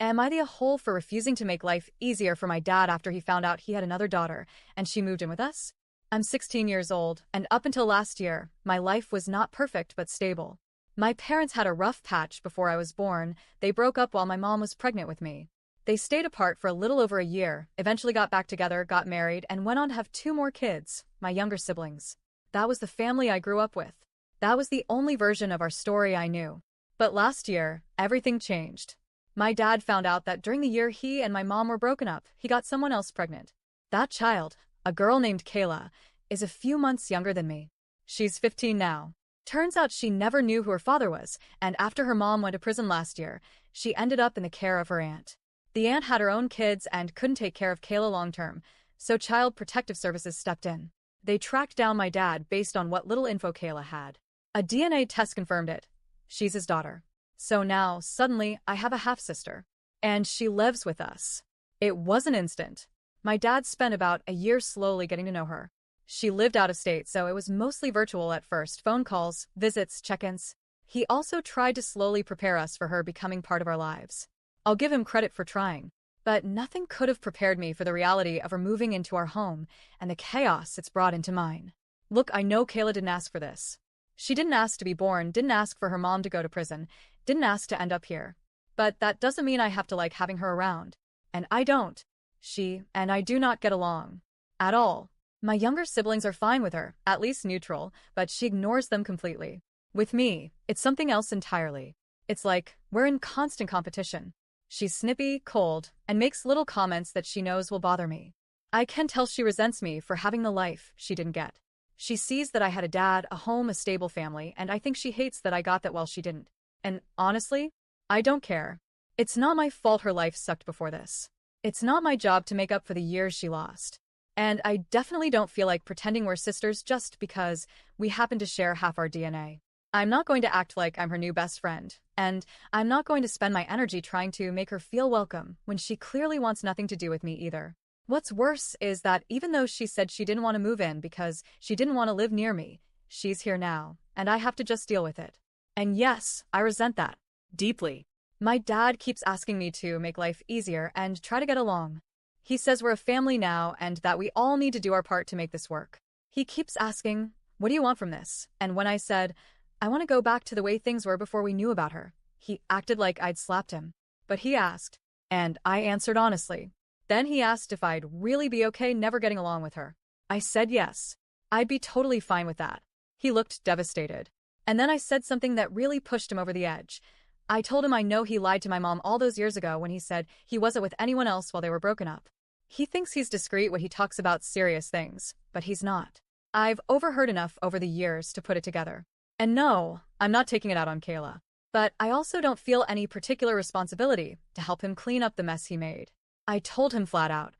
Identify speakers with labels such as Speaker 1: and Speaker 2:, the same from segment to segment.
Speaker 1: Am I the a-hole for refusing to make life easier for my dad after he found out he had another daughter and she moved in with us? I'm 16 years old, and up until last year, my life was not perfect but stable. My parents had a rough patch before I was born. They broke up while my mom was pregnant with me. They stayed apart for a little over a year, eventually got back together, got married, and went on to have two more kids, my younger siblings. That was the family I grew up with. That was the only version of our story I knew. But last year, everything changed. My dad found out that during the year he and my mom were broken up, he got someone else pregnant. That child, a girl named Kayla, is a few months younger than me. She's 15 now. Turns out she never knew who her father was, and after her mom went to prison last year, she ended up in the care of her aunt. The aunt had her own kids and couldn't take care of Kayla long-term, so Child Protective Services stepped in. They tracked down my dad based on what little info Kayla had. A DNA test confirmed it. She's his daughter. So now, suddenly, I have a half-sister. And she lives with us. It wasn't instant. My dad spent about a year slowly getting to know her. She lived out of state, so it was mostly virtual at first, phone calls, visits, check-ins. He also tried to slowly prepare us for her becoming part of our lives. I'll give him credit for trying, but nothing could have prepared me for the reality of her moving into our home and the chaos it's brought into mine. Look, I know Kayla didn't ask for this. She didn't ask to be born, didn't ask for her mom to go to prison, didn't ask to end up here. But that doesn't mean I have to like having her around. And I don't. She and I do not get along. At all. My younger siblings are fine with her, at least neutral, but she ignores them completely. With me, it's something else entirely. It's like, we're in constant competition. She's snippy, cold, and makes little comments that she knows will bother me. I can tell she resents me for having the life she didn't get. She sees that I had a dad, a home, a stable family, and I think she hates that I got that while she didn't. And honestly, I don't care. It's not my fault her life sucked before this. It's not my job to make up for the years she lost. And I definitely don't feel like pretending we're sisters just because we happen to share half our DNA. I'm not going to act like I'm her new best friend, and I'm not going to spend my energy trying to make her feel welcome when she clearly wants nothing to do with me either. What's worse is that even though she said she didn't want to move in because she didn't want to live near me, she's here now, and I have to just deal with it. And yes, I resent that. Deeply. My dad keeps asking me to make life easier and try to get along. He says we're a family now and that we all need to do our part to make this work. He keeps asking, what do you want from this? And when I said, I want to go back to the way things were before we knew about her, he acted like I'd slapped him. But he asked, and I answered honestly. Then he asked if I'd really be okay never getting along with her. I said yes. I'd be totally fine with that. He looked devastated. And then I said something that really pushed him over the edge. I told him I know he lied to my mom all those years ago when he said he wasn't with anyone else while they were broken up. He thinks he's discreet when he talks about serious things, but he's not. I've overheard enough over the years to put it together. And no, I'm not taking it out on Kayla. But I also don't feel any particular responsibility to help him clean up the mess he made. I told him flat out,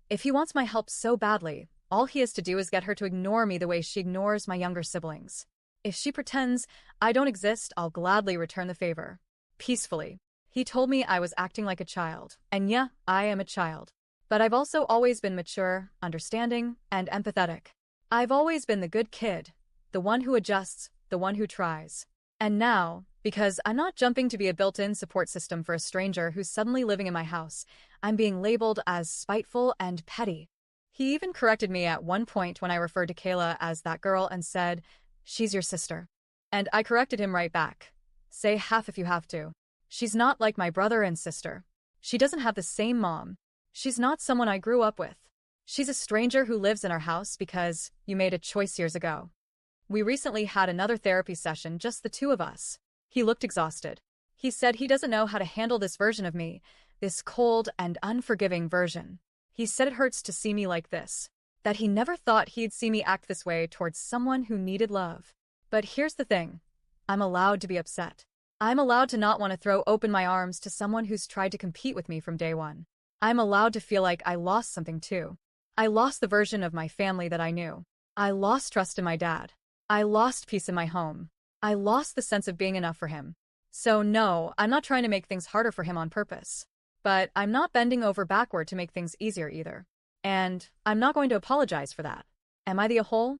Speaker 1: if he wants my help so badly, all he has to do is get her to ignore me the way she ignores my younger siblings. If she pretends I don't exist, I'll gladly return the favor. Peacefully. He told me I was acting like a child, and yeah, I am a child. But I've also always been mature, understanding, and empathetic. I've always been the good kid, the one who adjusts, the one who tries. And now, because I'm not jumping to be a built-in support system for a stranger who's suddenly living in my house, I'm being labeled as spiteful and petty. He even corrected me at one point when I referred to Kayla as that girl and said, she's your sister. And I corrected him right back. Say half if you have to. She's not like my brother and sister. She doesn't have the same mom. She's not someone I grew up with. She's a stranger who lives in our house because you made a choice years ago. We recently had another therapy session, just the two of us. He looked exhausted. He said he doesn't know how to handle this version of me, this cold and unforgiving version. He said it hurts to see me like this, that he never thought he'd see me act this way towards someone who needed love. But here's the thing. I'm allowed to be upset. I'm allowed to not want to throw open my arms to someone who's tried to compete with me from day one. I'm allowed to feel like I lost something too. I lost the version of my family that I knew. I lost trust in my dad. I lost peace in my home. I lost the sense of being enough for him. So no, I'm not trying to make things harder for him on purpose. But I'm not bending over backward to make things easier either. And I'm not going to apologize for that. Am I the a-hole?